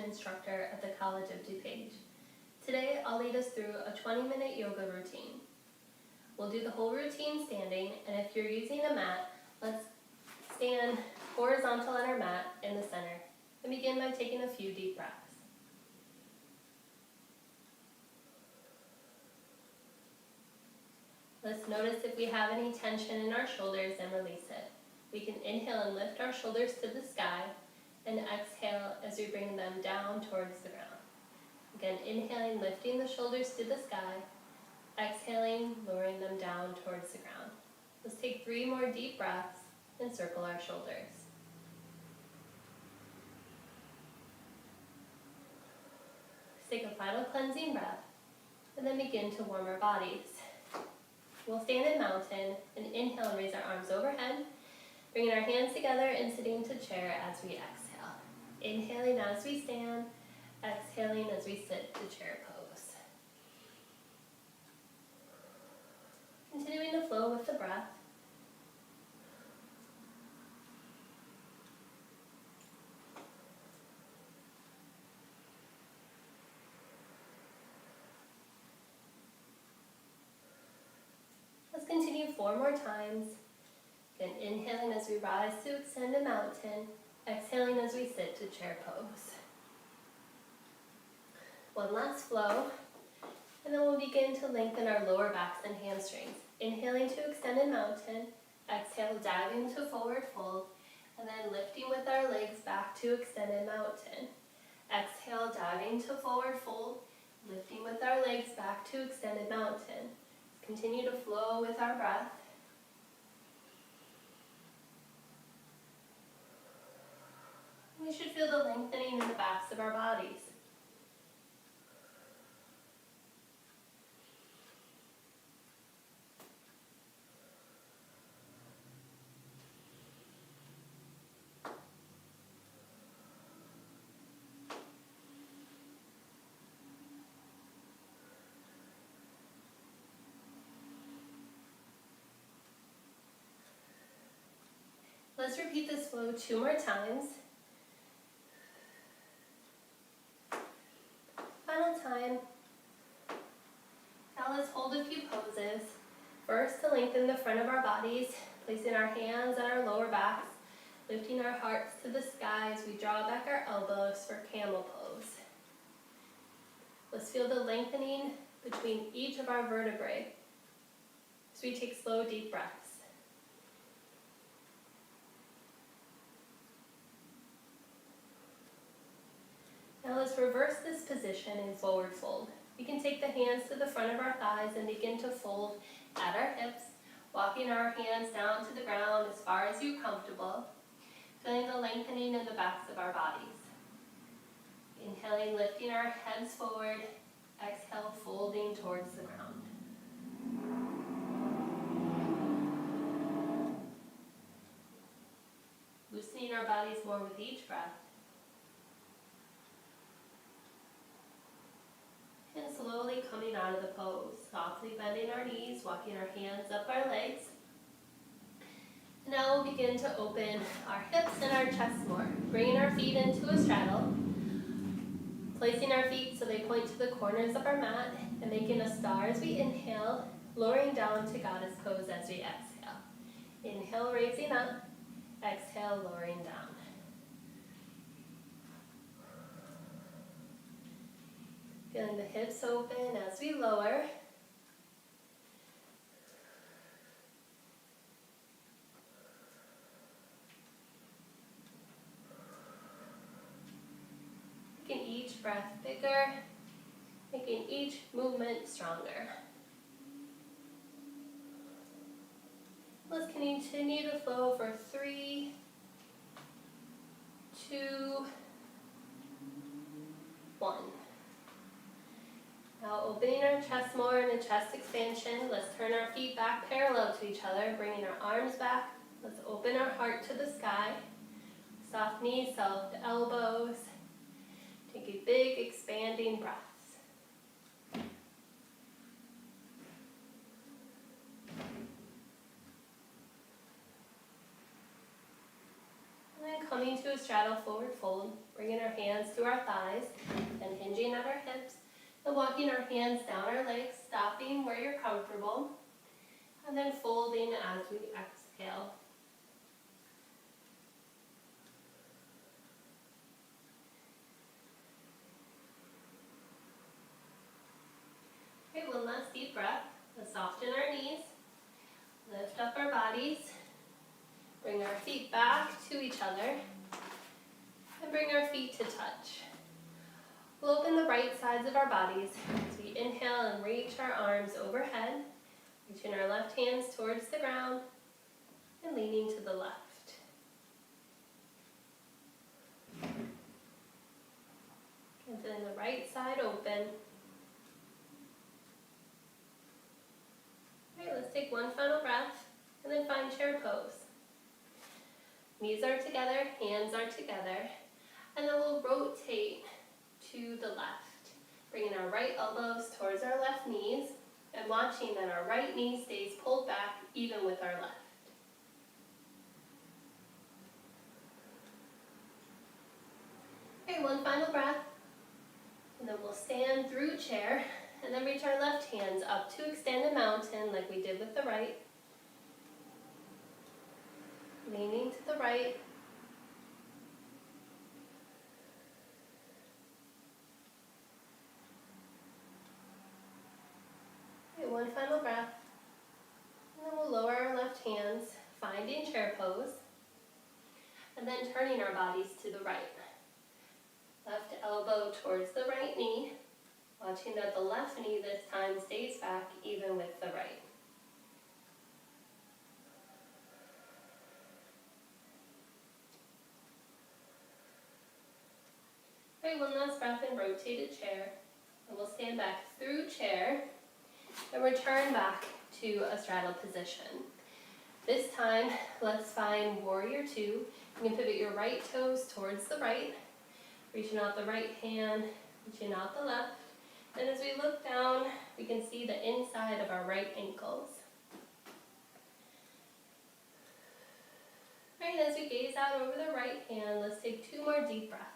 instructor at the College of DuPage. Today, I'll lead us through a 20-minute yoga routine. We'll do the whole routine standing, and if you're using a mat, let's stand horizontal on our mat in the center and begin by taking a few deep breaths. Let's notice if we have any tension in our shoulders and release it. We can inhale and lift our shoulders to the sky and exhale as we bring them down towards the ground. Again, inhaling, lifting the shoulders to the sky, exhaling, lowering them down towards the ground. Let's take 3 more deep breaths and circle our shoulders. Let's take a final cleansing breath and then begin to warm our bodies. We'll stand in mountain and inhale and raise our arms overhead, bringing our hands together and sitting to chair as we exhale. Inhaling as we stand, exhaling as we sit to chair pose. Continuing to flow with the breath. Let's continue 4 more times. Again, inhaling as we rise to extend a mountain, exhaling as we sit to chair pose. One last flow, and then we'll begin to lengthen our lower backs and hamstrings. Inhaling to extended mountain, exhale, diving to forward fold, and then lifting with our legs back to extended mountain. Exhale, diving to forward fold, lifting with our legs back to extended mountain. Continue to flow with our breath. We should feel the lengthening in the backs of our bodies. Let's repeat this flow 2 more times. Final time. Now let's hold a few poses. First, to lengthen the front of our bodies, placing our hands on our lower backs, lifting our hearts to the sky as we draw back our elbows for camel pose. Let's feel the lengthening between each of our vertebrae as we take slow, deep breaths. Now let's reverse this position in forward fold. We can take the hands to the front of our thighs and begin to fold at our hips, walking our hands down to the ground as far as you're comfortable, feeling the lengthening in the backs of our bodies. Inhaling, lifting our heads forward, exhale, folding towards the ground. Loosening our bodies more with each breath. And slowly coming out of the pose, softly bending our knees, walking our hands up our legs. Now we'll begin to open our hips and our chest more, bringing our feet into a straddle, placing our feet so they point to the corners of our mat, and making a star as we inhale, lowering down to goddess pose as we exhale. Inhale, raising up, exhale, lowering down. Feeling the hips open as we lower. Making each breath bigger, making each movement stronger. Let's continue to flow for 3, 2, 1. Now opening our chest more in a chest expansion, let's turn our feet back parallel to each other, bringing our arms back. Let's open our heart to the sky. Soft knees, soft elbows. Take a big expanding breaths. And then And coming to a straddle forward fold, bringing our hands to our thighs and hinging at our hips. And walking our hands down our legs, stopping where you're comfortable. And then folding as we exhale. Okay, one last deep breath. Let's soften our knees. Lift up our bodies. Bring our feet back to each other. And bring our feet to touch. We'll open the right sides of our bodies as we inhale and reach our arms overhead. Reaching our left hands towards the ground and leaning to the left. And then the right side open. All right, let's take one final breath and then find chair pose. Knees are together, hands are together, and then we'll rotate to the left, bringing our right elbows towards our left knees and watching that our right knee stays pulled back even with our left. Okay, one final breath, and then we'll stand through chair and then reach our left hands up to extended mountain like we did with the right. Leaning to the right. Okay, one final breath. And then we'll lower our left hands, finding chair pose. And then turning our bodies to the right. Left elbow towards the right knee, watching that the left knee this time stays back even with the right. Okay, one last breath in rotated chair. And we'll stand back through chair and return back to a straddle position. This time, let's find warrior two. You can pivot your right toes towards the right, reaching out the right hand, reaching out the left. And as we look down, we can see the inside of our right ankles. All right, as we gaze out over the right hand, let's take 2 more deep breaths.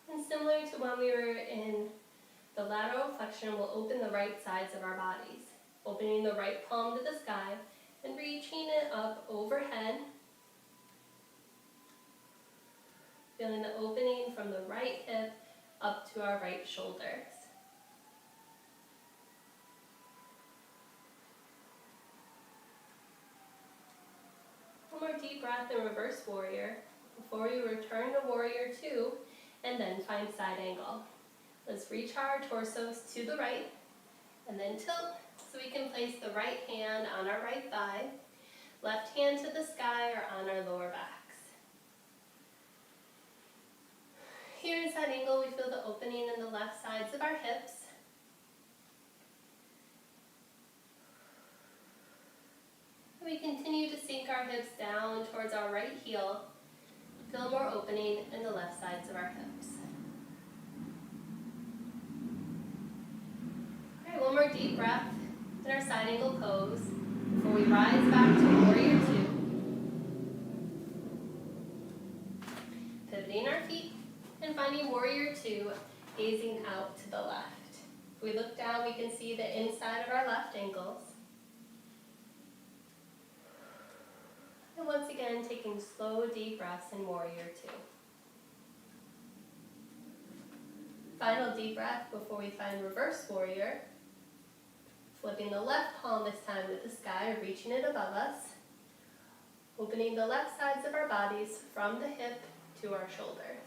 And similar to when we were in the lateral flexion, we'll open the right sides of our bodies, opening the right palm to the sky and reaching it up overhead. Feeling the opening from the right hip up to our right shoulders. One more deep breath in reverse warrior before we return to warrior two and then find side angle. Let's reach our torsos to the right and then tilt so we can place the right hand on our right thigh, left hand to the sky or on our lower backs. Here in side angle, we feel the opening in the left sides of our hips. And we continue to sink our hips down towards our right heel. Feel more opening in the left sides of our hips. All right, one more deep breath in our side angle pose before we rise back to warrior two. Pivoting our feet and finding warrior two, gazing out to the left. If we look down, we can see the inside of our left ankles. And once again, taking slow, deep breaths in warrior two. Final deep breath before we find reverse warrior. Flipping the left palm this time to the sky, or reaching it above us. Opening the left sides of our bodies from the hip to our shoulders.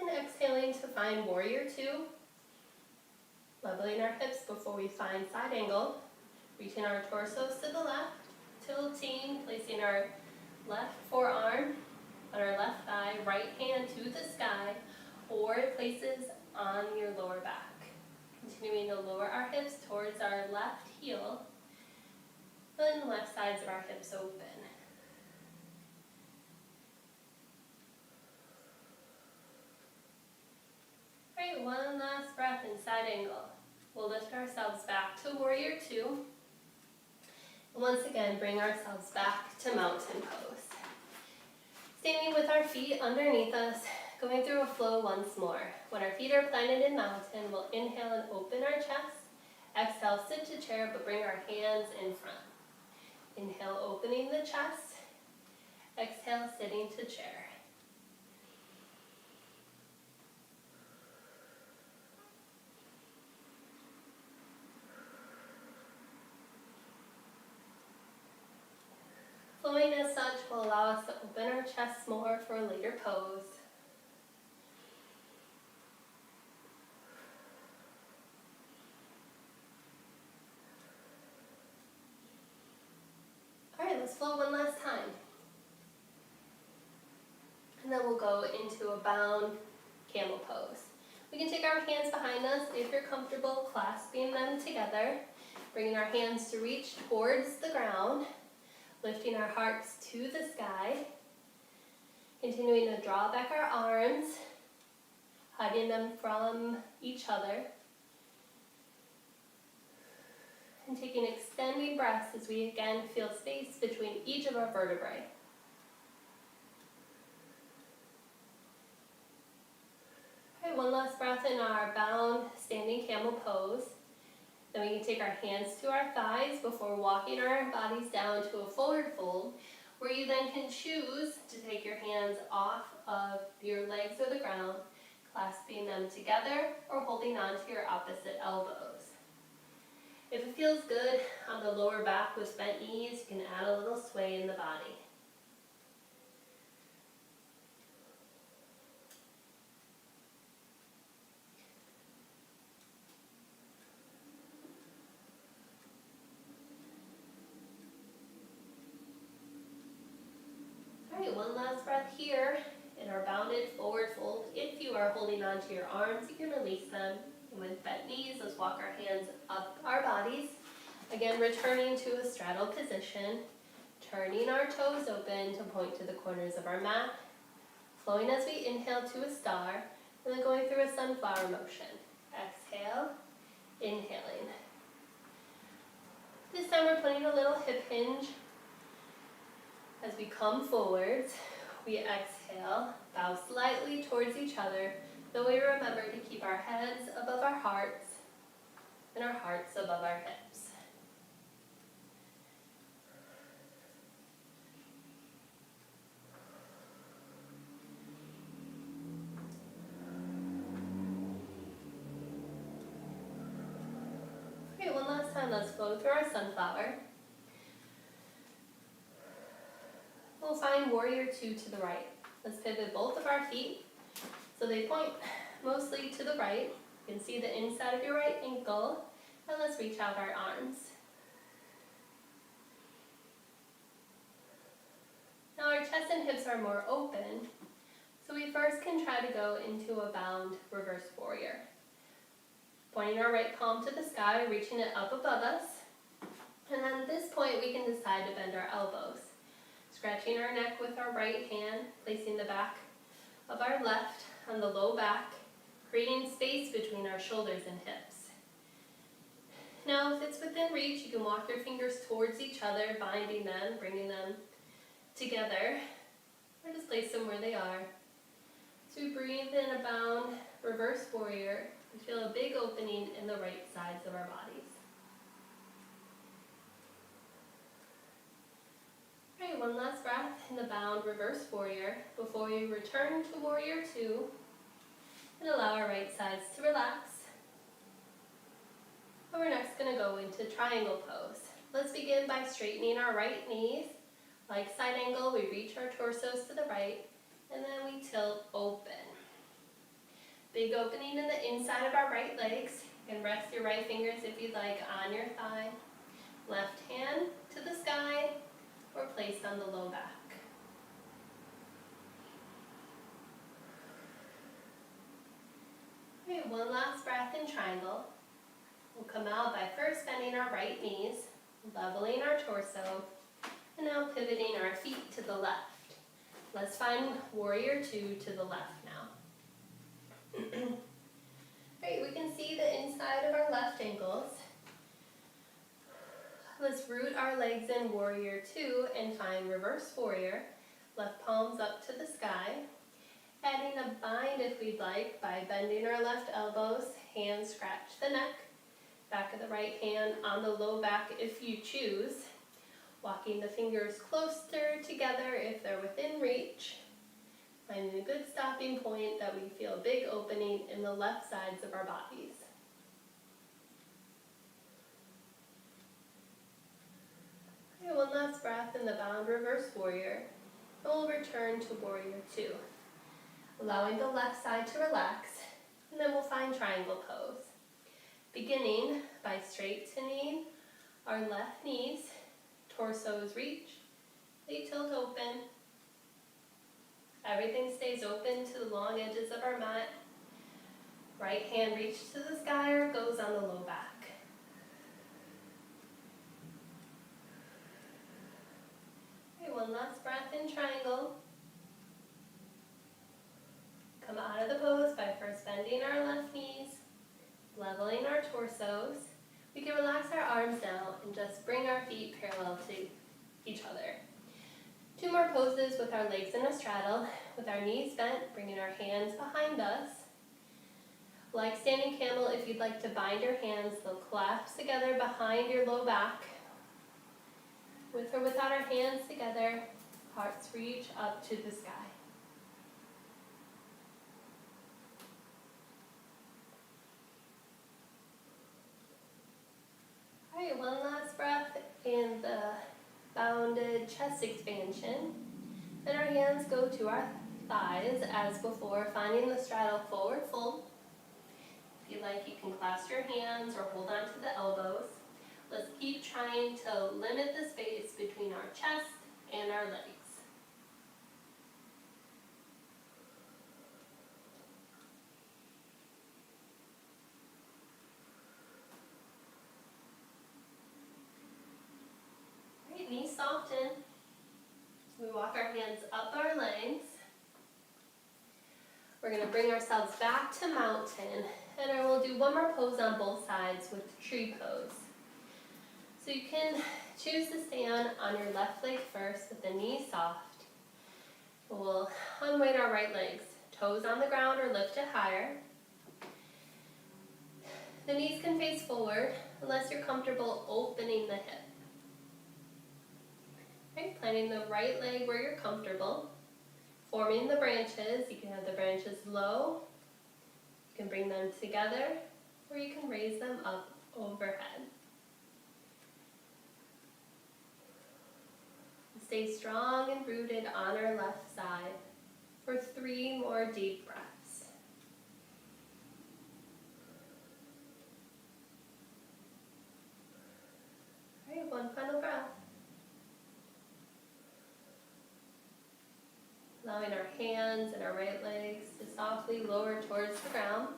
And exhaling to find warrior two. Leveling our hips before we find side angle. Reaching our torsos to the left. Tilting, placing our left forearm on our left thigh, right hand to the sky, or places on your lower back. Continuing to lower our hips towards our left heel. Then left sides of our hips open. one last breath in side angle. We'll lift ourselves back to warrior two. And once again, bring ourselves back to mountain pose. Standing with our feet underneath us, going through a flow once more. When our feet are planted in mountain, we'll inhale and open our chest. Exhale, sit to chair, but bring our hands in front. Inhale, opening the chest. Exhale, sitting to chair. Flowing as such will allow us to open our chests more for a later pose. Alright, let's flow one last time. And then we'll go into a bound camel pose. We can take our hands behind us if you're comfortable, clasping them together, bringing our hands to reach towards the ground, lifting our hearts to the sky, continuing to draw back our arms, hiding them from each other, and taking extending breaths as we again feel space between each of our vertebrae. Okay, one last breath in our bound standing camel pose. Then we can take our hands to our thighs before walking our bodies down to a forward fold, where you then can choose to take your hands off of your legs or the ground, clasping them together or holding on to your opposite elbows. If it feels good on the lower back with bent knees, you can add a little sway in the body. Alright, one last breath here in our bounded forward fold. If you are holding on to your arms, you can release them. And with bent knees, let's walk our hands up our bodies. Again, returning to a straddle position, turning our toes open to point to the corners of our mat, flowing as we inhale to a star, and then going through a sunflower motion. Exhale, inhaling. This time we're putting a little hip hinge. As we come forwards, we exhale, bow slightly towards each other, though we remember to keep our heads above our hearts and our hearts above our hips. Okay, one last time, let's flow through our sunflower. We'll find warrior two to the right. Let's pivot both of our feet so they point mostly to the right. You can see the inside of your right ankle, and let's reach out our arms. Now our chest and hips are more open, so we first can try to go into a bound reverse warrior. Pointing our right palm to the sky, reaching it up above us, and then at this point we can decide to bend our elbows. Scratching our neck with our right hand, placing the back of our left on the low back, creating space between our shoulders and hips. Now, if it's within reach, you can walk your fingers towards each other, binding them, bringing them together, or just place them where they are. So we breathe in a bound reverse warrior. We feel a big opening in the right sides of our bodies. Alright, one last breath in the bound reverse warrior before we return to warrior two and allow our right sides to relax. And we're next going to go into triangle pose. Let's begin by straightening our right knees. Like side angle, we reach our torsos to the right, and then we tilt open. Big opening in the inside of our right legs. You can rest your right fingers if you'd like on your thigh. Left hand to the sky, or placed on the low back. Okay, one last breath in triangle. We'll come out by first bending our right knees, leveling our torso, and now pivoting our feet to the left. Let's find warrior two to the left now. inside of our left ankles. Let's root our legs in warrior two and find reverse warrior. Left palms up to the sky. Adding a bind if we'd like by bending our left elbows, hands scratch the neck. Back of the right hand on the low back if you choose. Walking the fingers closer together if they're within reach. Finding a good stopping point that we feel a big opening in the left sides of our bodies. Okay, one last breath in the bound reverse warrior. And we'll return to warrior two. Allowing the left side to relax, and then we'll find triangle pose. Beginning by straightening our left knees, torsos reach, they tilt open. Everything stays open to the long edges of our mat. Right hand reaches to the sky or goes on the low back. Okay, one last breath in triangle. Come out of the pose by first bending our left knees, leveling our torsos. We can relax our arms now and just bring our feet parallel to each other. Two more poses with our legs in a straddle, with our knees bent, bringing our hands behind us. Like standing camel, if you'd like to bind your hands, they'll collapse together behind your low back. With or without our hands together, hearts reach up to the sky. All right, one last breath in the bounded chest expansion. Then our hands go to our thighs as before, finding the straddle forward fold. If you like, you can clasp your hands or hold on to the elbows. Let's keep trying to limit the space between our chest and our legs. All right, knees soften. We walk our hands up our legs. We're going to bring ourselves back to mountain, and then we'll do one more pose on both sides with tree pose. So you can choose to stand on your left leg first with the knees soft. We'll unweight our right legs, toes on the ground or lift it higher. The knees can face forward unless you're comfortable opening the hip. Right, planting the right leg where you're comfortable. Forming the branches, you can have the branches low, you can bring them together, or you can raise them up overhead. Stay strong and rooted on our left side for 3 more deep breaths. All right, one final breath. Allowing our hands and our right legs to softly lower towards the ground.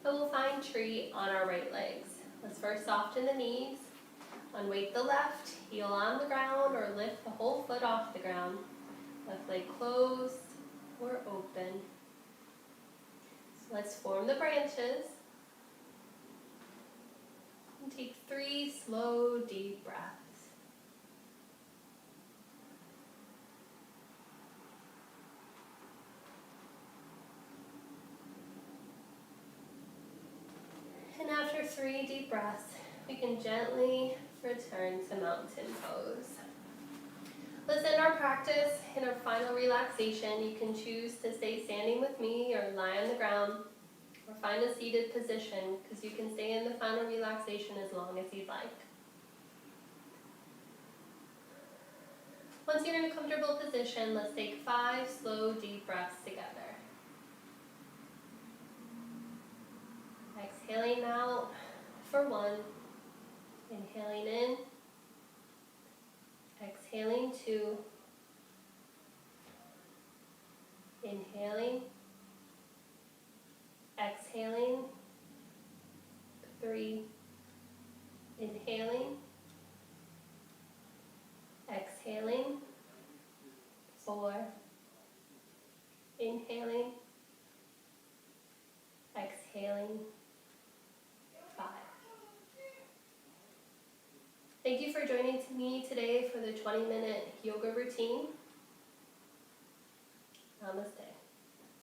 And we'll find tree on our right legs. Let's first soften the knees. Unweight the left, heel on the ground or lift the whole foot off the ground. Left leg closed or open. So let's form the branches. And take 3 slow, deep breaths. And after 3 deep breaths, we can gently return to mountain pose. Let's end our practice in our final relaxation. You can choose to stay standing with me or lie on the ground or find a seated position because you can stay in the final relaxation as long as you'd like. Once you're in a comfortable position, let's take 5 slow, deep breaths together. Exhaling out for 1. Inhaling in. Exhaling 2. Inhaling. Exhaling. 3. Inhaling. Exhaling. 4. Inhaling. Exhaling. 5. Thank you for joining me today for the 20-minute yoga routine. Namaste.